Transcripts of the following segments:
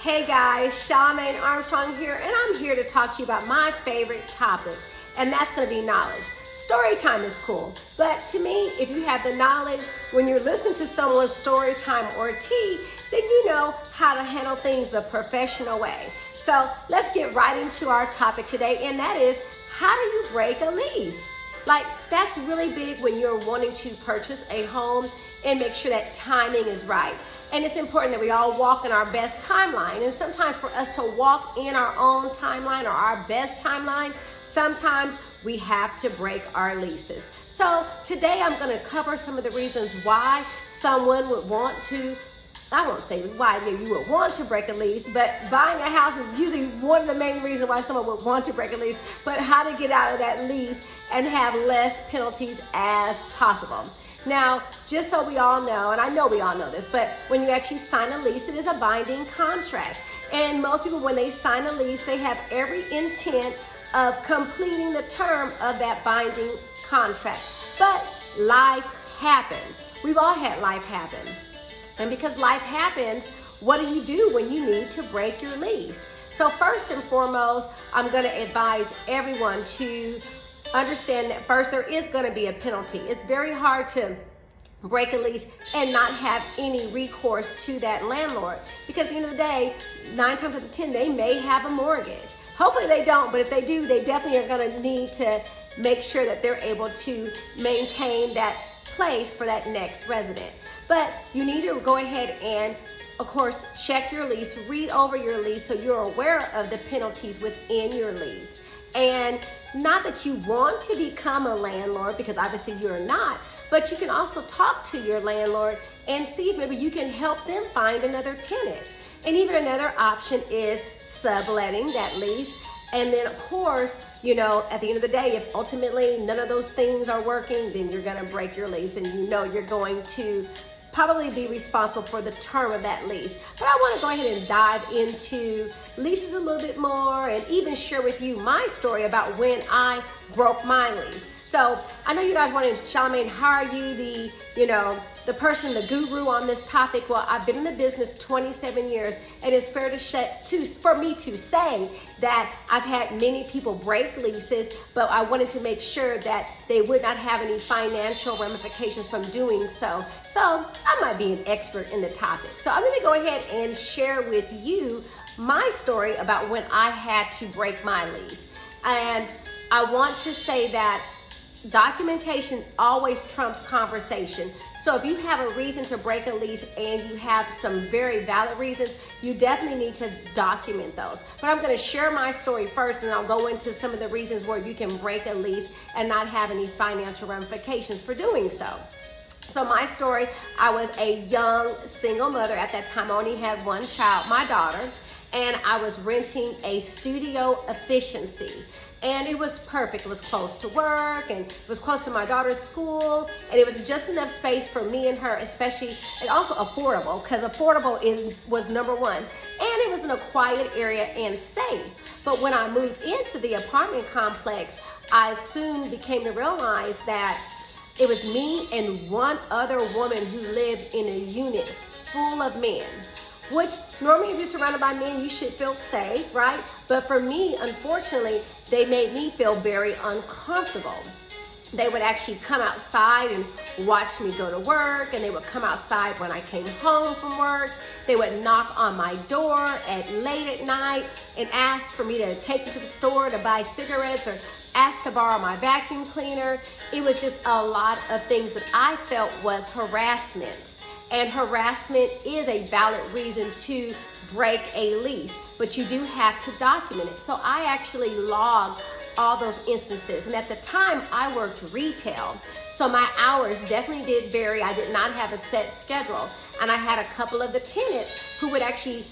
Hey guys, Charmaine Armstrong here, and I'm here to talk to you about my favorite topic, and that's going to be knowledge. Story time is cool, but to me, if you have the knowledge, when you're listening to someone's story time or tea, then you know how to handle things the professional way. So let's get right into our topic today, and that is, how do you break a lease? Like, that's really big when you're wanting to purchase a home and make sure that timing is right. And it's important that we all walk in our best timeline. And sometimes for us to walk in our own timeline or our best timeline, sometimes we have to break our leases. So today I'm going to cover some of the reasons why someone would want to, I won't say why you would want to break a lease, but buying a house is usually one of the main reasons why someone would want to break a lease, but how to get out of that lease and have less penalties as possible. Now, just so we all know, and I know we all know this, but when you actually sign a lease, it is a binding contract. And most people, when they sign a lease, they have every intent of completing the term of that binding contract. But life happens. We've all had life happen. And because life happens, what do you do when you need to break your lease? So first and foremost, I'm going to advise everyone to understand that first, there is going to be a penalty. It's very hard to break a lease and not have any recourse to that landlord, because at the end of the day, 9 times out of 10, they may have a mortgage. Hopefully they don't, but if they do, they definitely are going to need to make sure that they're able to maintain that place for that next resident. But you need to go ahead and, of course, check your lease, read over your lease so you're aware of the penalties within your lease. And not that you want to become a landlord, because obviously you're not, but you can also talk to your landlord and see if maybe you can help them find another tenant. And even another option is subletting that lease. And then, of course, you know, at the end of the day, if ultimately none of those things are working, then you're going to break your lease, and you know you're going to probably be responsible for the term of that lease. But I want to go ahead and dive into leases a little bit more and even share with you my story about when I broke my lease. So I know you guys want to, Charmaine, how are you the person, the guru on this topic? Well, I've been in the business 27 years, and it's fair for me to say that I've had many people break leases, but I wanted to make sure that they would not have any financial ramifications from doing so. So I might be an expert in the topic. So I'm going to go ahead and share with you my story about when I had to break my lease. And I want to say that documentation always trumps conversation. So if you have a reason to break a lease and you have some very valid reasons, you definitely need to document those. But I'm going to share my story first, and I'll go into some of the reasons where you can break a lease and not have any financial ramifications for doing so. So my story, I was a young single mother. At that time, I only had one child, my daughter, and I was renting a studio efficiency. And it was perfect. It was close to work, and it was close to my daughter's school, and it was just enough space for me and her, especially, and also affordable, because affordable was number one. And it was in a quiet area and safe. But when I moved into the apartment complex, I soon became to realize that it was me and one other woman who lived in a unit full of men. Which normally if you're surrounded by men, you should feel safe, right? But for me, unfortunately, they made me feel very uncomfortable. They would actually come outside and watch me go to work, and they would come outside when I came home from work. They would knock on my door late at night and ask for me to take them to the store to buy cigarettes, or ask to borrow my vacuum cleaner. It was just a lot of things that I felt was harassment. And harassment is a valid reason to break a lease, but you do have to document it. So I actually logged all those instances. And at the time, I worked retail, so my hours definitely did vary. I did not have a set schedule. And I had a couple of the tenants who would actually,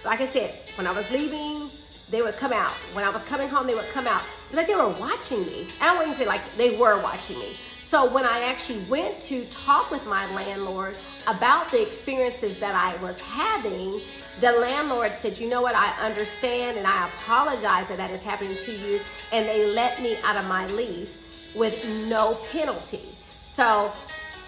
like I said, when I was leaving, they would come out. When I was coming home, they would come out. It was like they were watching me. I don't want to say like they were watching me. So when I actually went to talk with my landlord about the experiences that I was having, the landlord said, you know what, I understand and I apologize that is happening to you. And they let me out of my lease with no penalty. So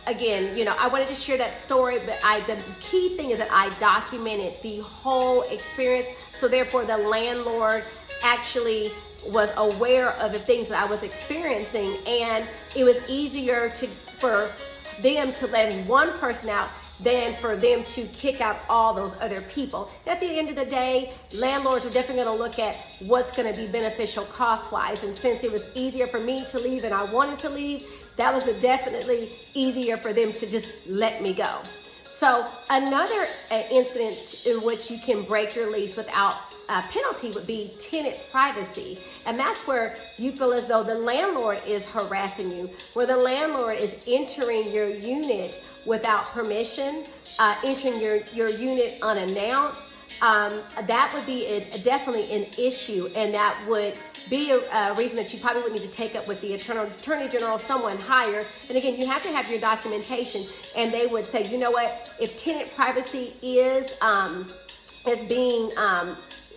again, I wanted to share that story, but the key thing is that I documented the whole experience. So therefore the landlord actually was aware of the things that I was experiencing, and it was easier for them to let one person out than for them to kick out all those other people. At the end of the day, landlords are definitely going to look at what's going to be beneficial cost-wise. And since it was easier for me to leave and I wanted to leave, that was definitely easier for them to just let me go. So another incident in which you can break your lease without a penalty would be tenant privacy. And that's where you feel as though the landlord is harassing you, where the landlord is entering your unit without permission, entering your unit unannounced. That would be definitely an issue, and that would be a reason that you probably would need to take up with the attorney general, someone higher. And again, you have to have your documentation, and they would say, you know what, if tenant privacy is being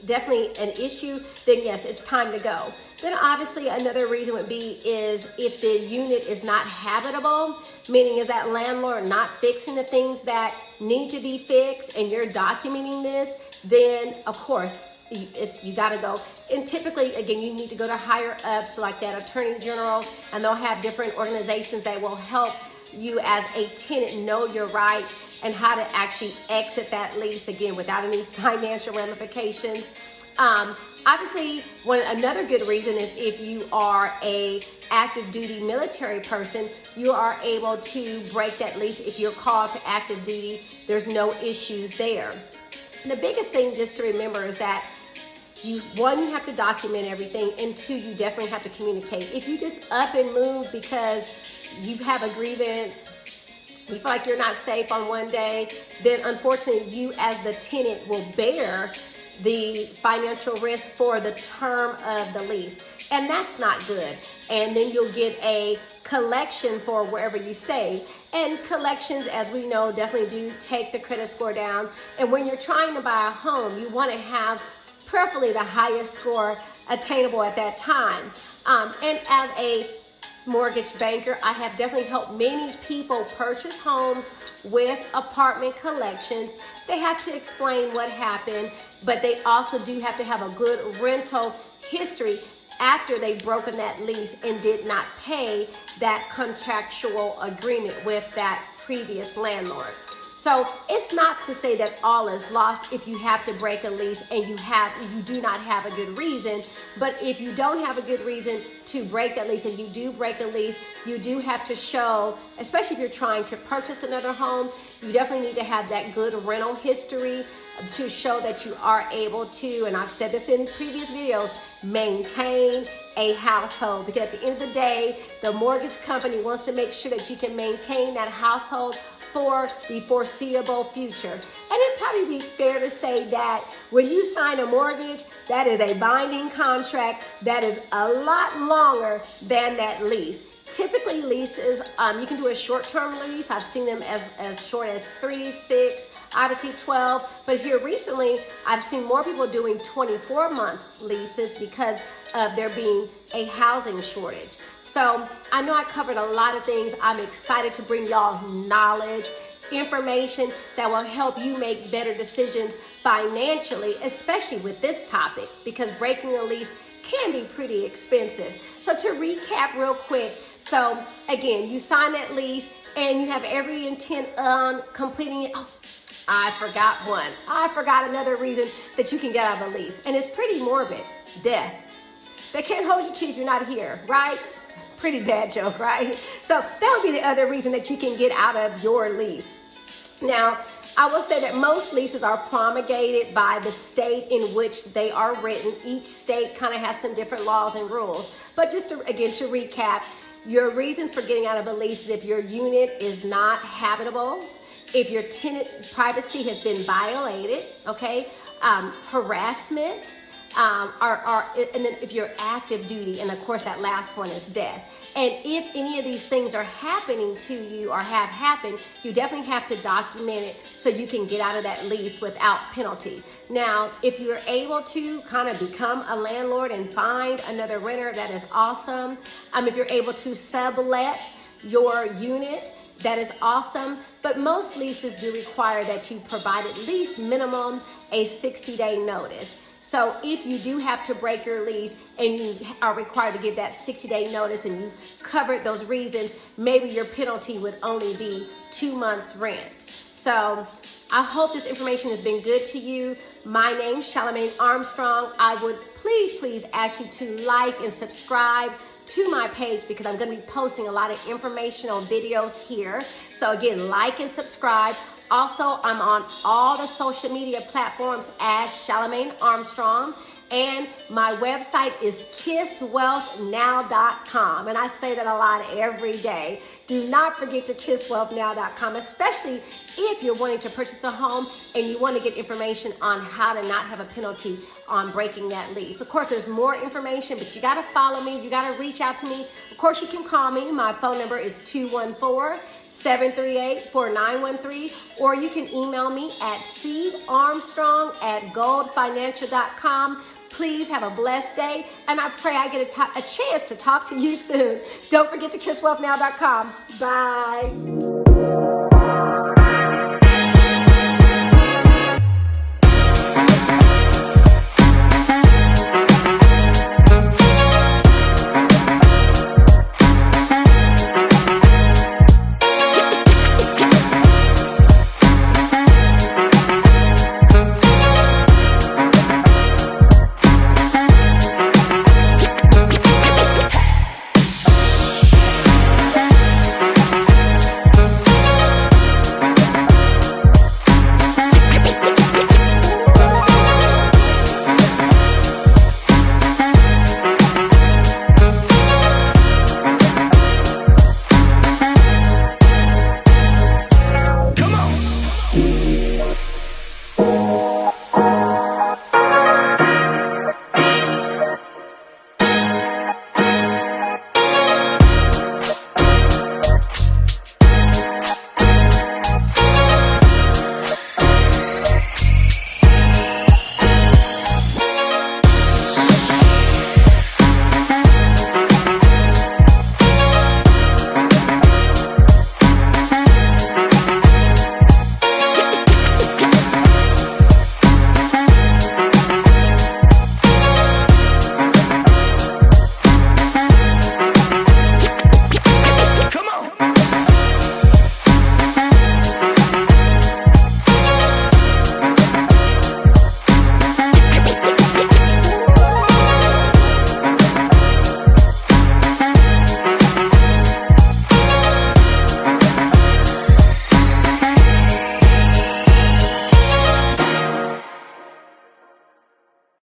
definitely an issue, then yes, it's time to go. Then obviously another reason would be is if the unit is not habitable, meaning is that landlord not fixing the things that need to be fixed, and you're documenting this, then of course you got to go. And typically, again, you need to go to higher ups like that attorney general, and they'll have different organizations that will help you as a tenant know your rights and how to actually exit that lease, again, without any financial ramifications. Obviously, another good reason is if you are a active duty military person, you are able to break that lease. If you're called to active duty, there's no issues there. The biggest thing just to remember is that you have to document everything, and two, you definitely have to communicate. If you just up and move because you have a grievance, you feel like you're not safe on one day, then unfortunately you as the tenant will bear the financial risk for the term of the lease, and that's not good. And then you'll get a collection for wherever you stay, and collections, as we know, definitely do take the credit score down. And when you're trying to buy a home, you want to have preferably the highest score attainable at that time. And as a mortgage banker, I have definitely helped many people purchase homes with apartment collections. They have to explain what happened, but they also do have to have a good rental history after they've broken that lease and did not pay that contractual agreement with that previous landlord. So it's not to say that all is lost if you have to break a lease and you do not have a good reason. But if you don't have a good reason to break that lease and you do break a lease, you do have to show, especially if you're trying to purchase another home, you definitely need to have that good rental history to show that you are able to, and I've said this in previous videos, maintain a household. Because at the end of the day, the mortgage company wants to make sure that you can maintain that household for the foreseeable future. And it'd probably be fair to say that when you sign a mortgage, that is a binding contract that is a lot longer than that lease. Typically leases, you can do a short-term lease. I've seen them as short as 3, 6, obviously 12. But here recently, I've seen more people doing 24-month leases because of there being a housing shortage. So I know I covered a lot of things. I'm excited to bring y'all knowledge, information that will help you make better decisions financially, especially with this topic, because breaking a lease can be pretty expensive. So to recap real quick, so again, you sign that lease and you have every intent on completing it. Oh, I forgot one. I forgot another reason that you can get out of a lease, and it's pretty morbid: death. They can't hold you to if you're not here, right? Pretty bad joke, right? So that would be the other reason that you can get out of your lease. Now, I will say that most leases are promulgated by the state in which they are written. Each state kind of has some different laws and rules. But just to recap, your reasons for getting out of a lease is if your unit is not habitable, if your tenant privacy has been violated, okay, harassment, and then if you're active duty, and of course that last one is death. And if any of these things are happening to you or have happened, you definitely have to document it so you can get out of that lease without penalty. Now, if you're able to kind of become a landlord and find another renter, that is awesome. If you're able to sublet your unit, that is awesome. But most leases do require that you provide at least minimum a 60-day notice. So if you do have to break your lease and you are required to give that 60-day notice and you covered those reasons, maybe your penalty would only be 2 months rent. So I hope this information has been good to you. My name's Charlamagne Armstrong. I would please ask you to like and subscribe to my page because I'm going to be posting a lot of informational videos here. So again, like and subscribe. Also, I'm on all the social media platforms as Charlamagne Armstrong, and my website is kisswealthnow.com, and I say that a lot every day. Do not forget to kisswealthnow.com, especially if you're wanting to purchase a home and you want to get information on how to not have a penalty on breaking that lease. Of course, there's more information, but you got to follow me. You got to reach out to me. Of course, you can call me. My phone number is 214-738-4913, or you can email me at carmstrong@goldfinancial.com. Please have a blessed day, and I pray I get a chance to talk to you soon. Don't forget to kisswealthnow.com. Bye.